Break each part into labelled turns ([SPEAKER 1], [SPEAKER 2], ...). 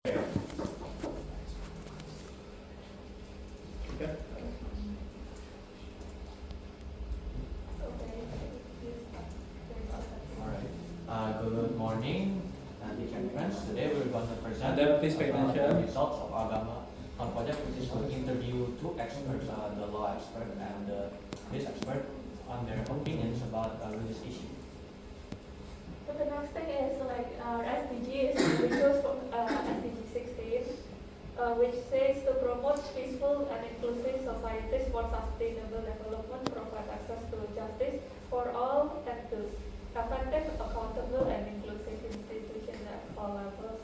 [SPEAKER 1] Okay. Alright. Good morning, teacher and friends. Today we're going to present
[SPEAKER 2] Please pay
[SPEAKER 1] about the
[SPEAKER 2] attention.
[SPEAKER 1] results of Agama on project, which is to interview two experts, the law expert and this expert, on their opinions about religious issue.
[SPEAKER 3] So the next thing is our SDG we chose from SDG 16, which says to promote peaceful and inclusive societies for sustainable development, provide access to justice for all, and to effective, accountable, and inclusive institutions at all levels.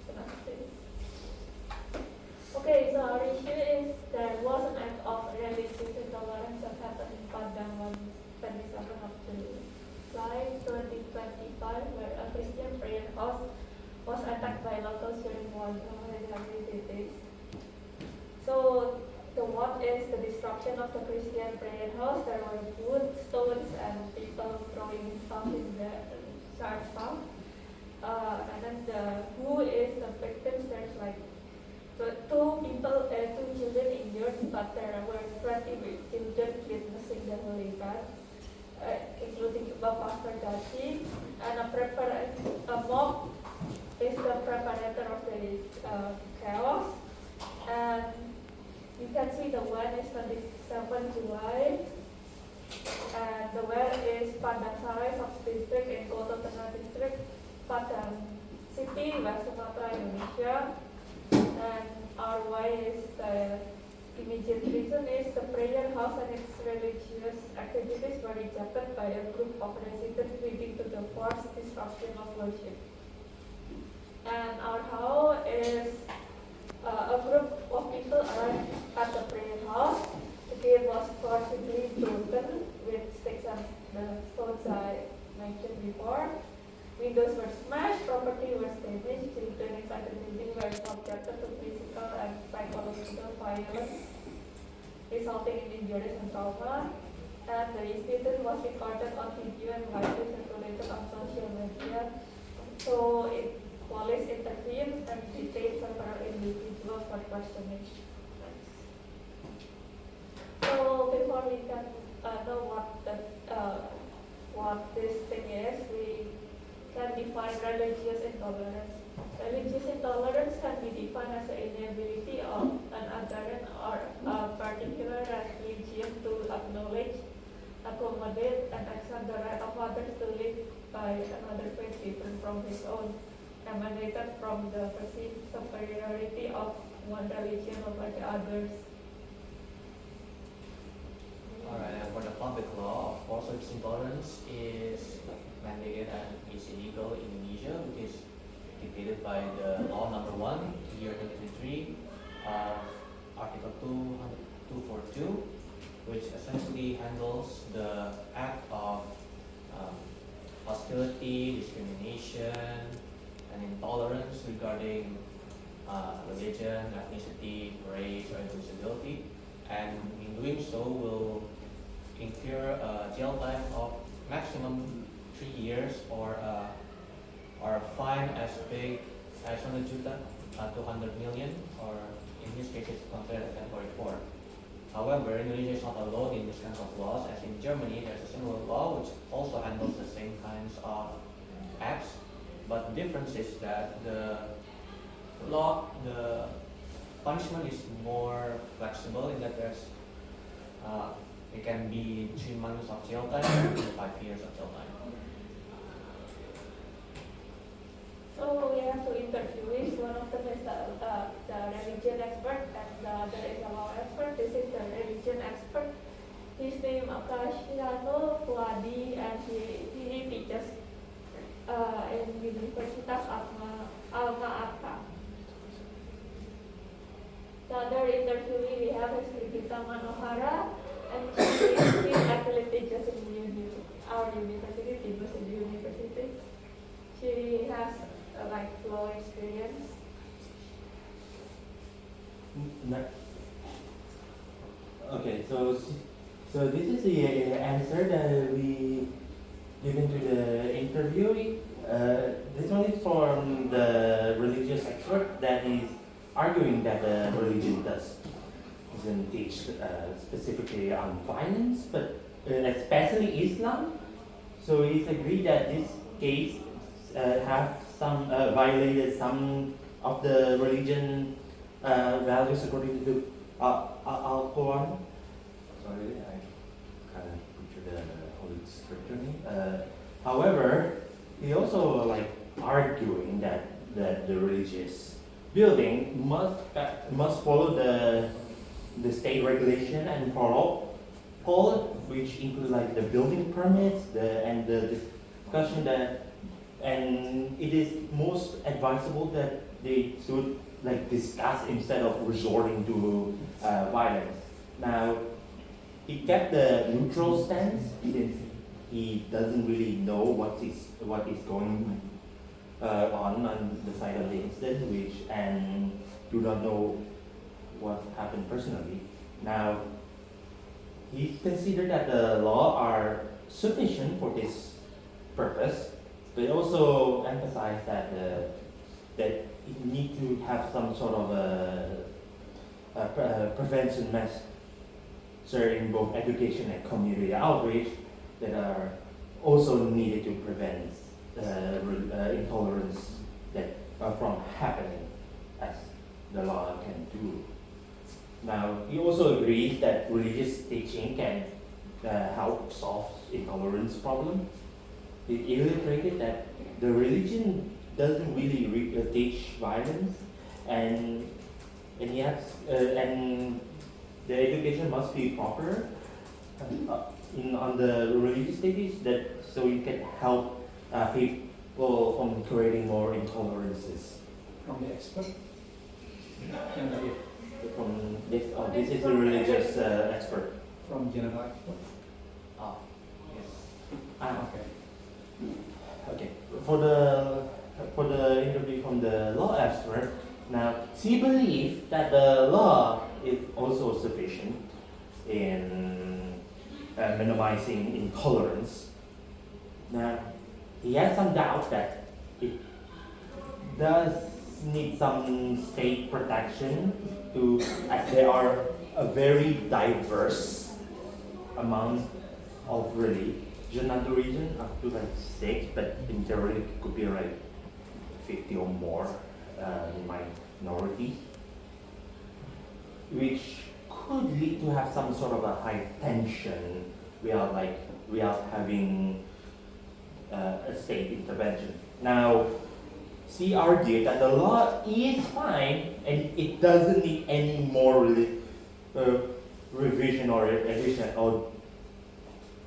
[SPEAKER 3] So next thing. Okay, so our issue is there was an act of religious intolerance that happened in Padang on 27th of July 2025, where a Christian prayer house was attacked by locals during one activities. So the what is the destruction of the Christian prayer house? There were wood, stones, and people throwing stuff in the church house. And then who is the victims? There's two children injured, but there were 20 children witnessing the holy event, including Pastor Gachi, and a mob is the preparator of the chaos. And you can see the one is 27 July, and the where is Padang Sarai sub-district in Kota Tengah district, Padang City, West Sumatra, Indonesia. And our why is the immediate reason is the prayer house and its religious activities were rejected by a group of residents, leading to the forced disruption of worship. And our how is a group of people arrived at the prayer house. The gate was forcibly broken with sticks and the stones I mentioned before. Windows were smashed, property was damaged, children inside the building were subjected to physical and psychological violence, resulting in injuries and trauma. And the incident was recorded on video and widely circulated on social media. So police intervened and detained several individuals for questioning. So before we can know what this thing is, we can define religious intolerance. Religious intolerance can be defined as the inability of an adherent or a particular religion to acknowledge, accommodate, and accept the right of others to live by another faith different from his own, emanated from the perceived superiority of one religion over the others.
[SPEAKER 1] Alright, and for the public law, of course, religious intolerance is mandated and is illegal in Indonesia, which is dictated by the law number 1, year 2023, Article 242, which essentially handles the act of hostility, discrimination, and intolerance regarding religion, ethnicity, race, or disability, and in doing so will incur a jail time of maximum 3 years or a fine as big as 100 juta, 200 million, or in this case it's considered a category 4. However, Indonesia is not alone in this kind of laws, as in Germany there's a similar law which also handles the same kinds of acts, but the difference is that the punishment is more flexible in that there's it can be 3 months of jail time and 5 years of jail time.
[SPEAKER 3] So we have two interviewees. One of them is the religion expert, and the other is a law expert. This is the religion expert. His name Akashiano Fuadi, and he teaches in Universitas Alma Ata. The other interviewee we have is Brigita Manohara, and she actually teaches in our university, University University. She has law experience.
[SPEAKER 2] Okay, so this is the answer that we given to the interviewee. This one is from the religious expert that is arguing that the religion doesn't teach specifically on violence, but especially Islam. So he's agreed that this case have some violated some of the religion values according to the Al-Quran. Sorry, I kind of butchered the Holy Scripture name. However, he also like arguing that the religious building must follow the state regulation and protocol, which include like the building permits, and the discussion that, and it is most advisable that they should like discuss instead of resorting to violence. Now, he kept the neutral stance since he doesn't really know what is going on the side of the incident, and do not know what happened personally. Now, he considered that the law are sufficient for this purpose, but also emphasized that that it need to have some sort of prevention measure in both education and community outreach that are also needed to prevent intolerance that from happening as the law can do. Now, he also agrees that religious teaching can help solve intolerance problem. He illustrated that the religion doesn't really teach violence, and and the education must be proper on the religious stages, that so it can help people from creating more intolerances.
[SPEAKER 4] From the expert? Yang tadi.
[SPEAKER 2] From this is a religious expert.
[SPEAKER 4] From general expert?
[SPEAKER 1] Ah, yes.
[SPEAKER 4] Okay.
[SPEAKER 2] Okay. For the interview from the law expert, now she believes that the law is also sufficient in minimizing intolerance. Now, he has some doubt that it does need some state protection as there are a very diverse amount of religion in the region, up to like 6, but in theory it could be like 50 or more minorities, which could lead to have some sort of a high tension without having a state intervention. Now, she argued that the law is fine and it doesn't need any more revision or addition,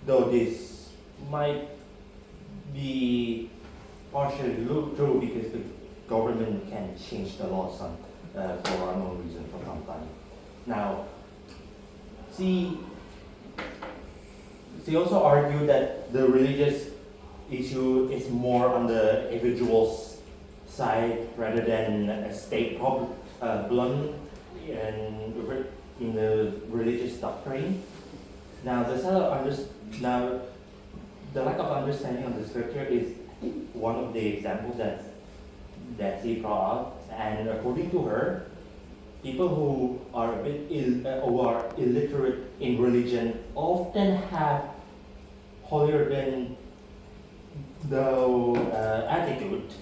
[SPEAKER 2] though this might be partially true because the government can change the law for unknown reason for some time. Now, she also argued that the religious issue is more on the individual's side rather than a state problem and in the religious doctrine. Now, the lack of understanding of the scripture is one of the examples that she brought up, and according to her, people who are a bit who are illiterate in religion often have holier than thou attitude,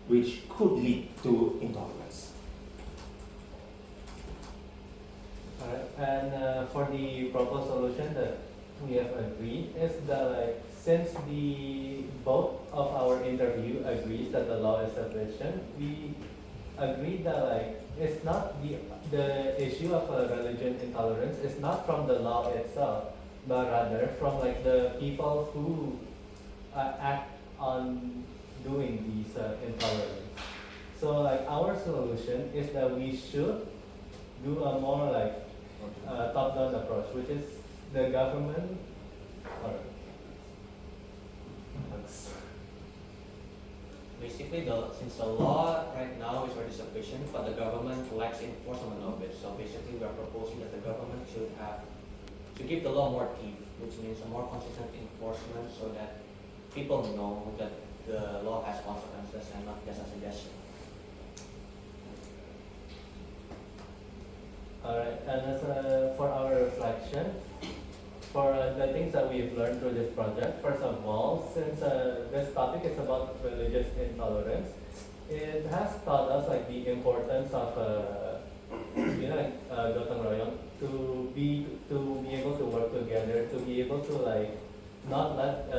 [SPEAKER 2] which could lead to intolerance.
[SPEAKER 1] And for the proposed solution that we have agreed is that like since the both of our interview agrees that the law is sufficient, we agreed that like it's not the issue of religion intolerance is not from the law itself, but rather from like the people who act on doing these intolerance. So like our solution is that we should do a more like top-down approach, which is the government or
[SPEAKER 5] basically since the law right now is already sufficient, but the government lacks enforcement of it. So basically we are proposing that the government should give the law more teeth, which means a more consistent enforcement so that people know that the law has consequences and not just a suggestion.
[SPEAKER 1] Alright, and for our reflection, for the things that we've learned through this project, first of all, since this topic is about religious intolerance, it has taught us like the importance of gotong royong, to be able to work together, to be able to like not let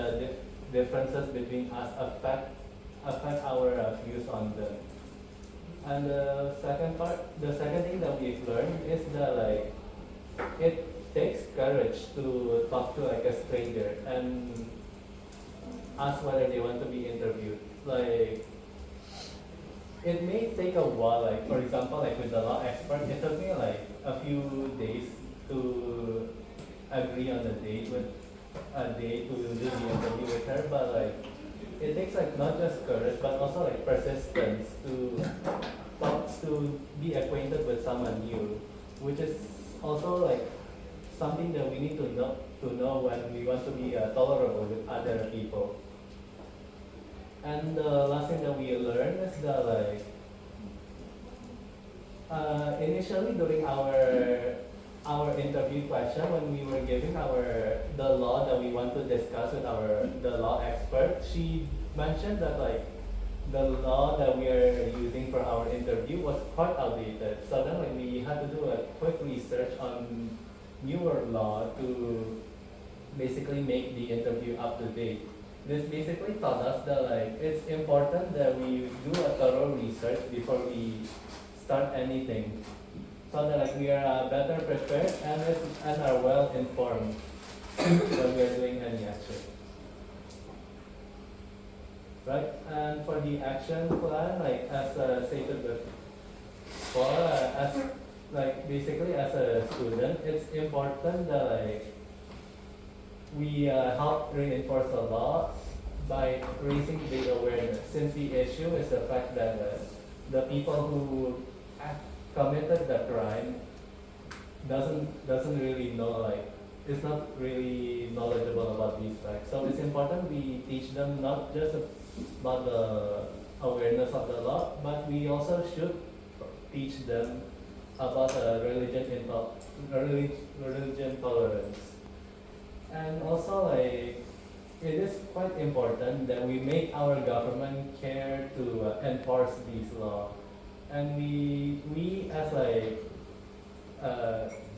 [SPEAKER 1] differences between us affect our views on them. And the second thing that we've learned is that like it takes courage to talk to like a stranger and ask whether they want to be interviewed. Like it may take a while, like for example, like with the law expert, it took me like a few days to agree on a day to do the interview with her, but like it takes like not just courage but also like persistence to be acquainted with someone new, which is also like something that we need to know when we want to be tolerable with other people. And the last thing that we learned is that like initially during our interview question, when we were giving the law that we want to discuss with the law expert, she mentioned that like the law that we are using for our interview was quite outdated. So then like we had to do a quick research on newer law to basically make the interview up to date. This basically taught us that like it's important that we do a thorough research before we start anything, so that like we are better prepared and are well informed when we are doing any action. Right? And for the action plan, like as stated before, as like basically as a student, it's important that like we help reinforce the law by raising the awareness, since the issue is the fact that the people who committed the crime doesn't really know, like is not really knowledgeable about these facts. So it's important we teach them not just about the awareness of the law, but we also should teach them about religion tolerance. And also like it is quite important that we make our government care to enforce these laws. And we as like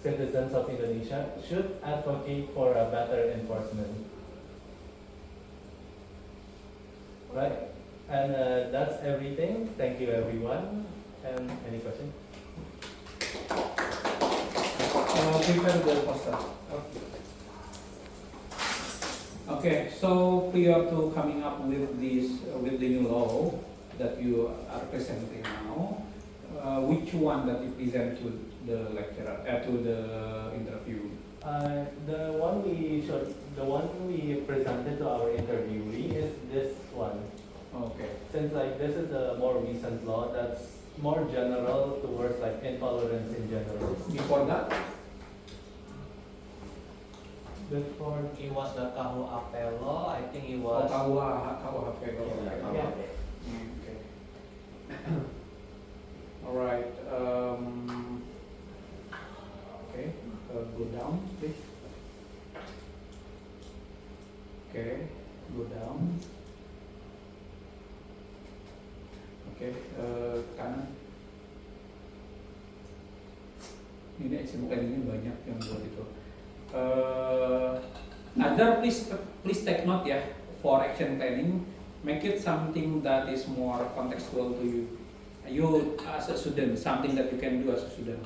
[SPEAKER 1] citizens of Indonesia should advocate for a better enforcement. Right? And that's everything. Thank you everyone. And any question?
[SPEAKER 4] Prepare the poster. Okay, so prior to coming up with this, with the new law that you are presenting now, which one that you present to the lecturer, to the interview?
[SPEAKER 1] The one we presented to our interviewee is this one.
[SPEAKER 4] Okay.
[SPEAKER 1] Since like this is a more recent law that's more general towards like intolerance in general.
[SPEAKER 4] Before that?
[SPEAKER 1] Before
[SPEAKER 5] It was the KUHP law, I think it
[SPEAKER 4] Oh,
[SPEAKER 5] was.
[SPEAKER 4] KUHP.
[SPEAKER 1] Yeah.
[SPEAKER 4] Okay. All right. Okay. Go down, please. Okay. Go down. Okay. Kanan. Ini action plan ini banyak yang buat itu. Other, please take note ya, for action planning, make it something that is more contextual to you. You as a student, something that you can do as a student.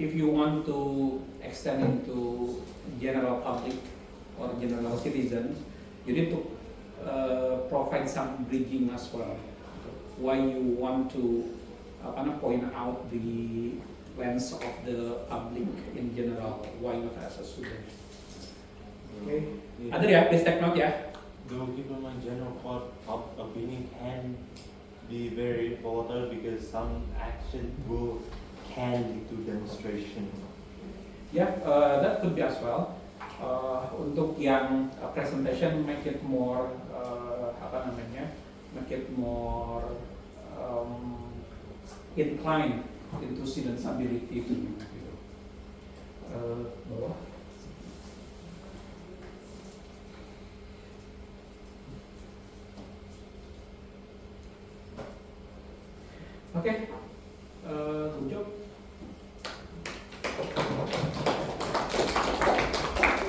[SPEAKER 4] If you want to extend into general public or general citizens, you need to provide some bridging as well. Why you want to point out the lens of the public in general, why not as a student? Okay. Other ya, please take note ya.
[SPEAKER 2] Though given my general opinion can be very volatile because some action can lead to demonstration.
[SPEAKER 4] Yeah, that could be as well. Untuk yang presentation, make it more apa namanya, make it more inclined into student ability to you. Gitu. Bawah. Oke,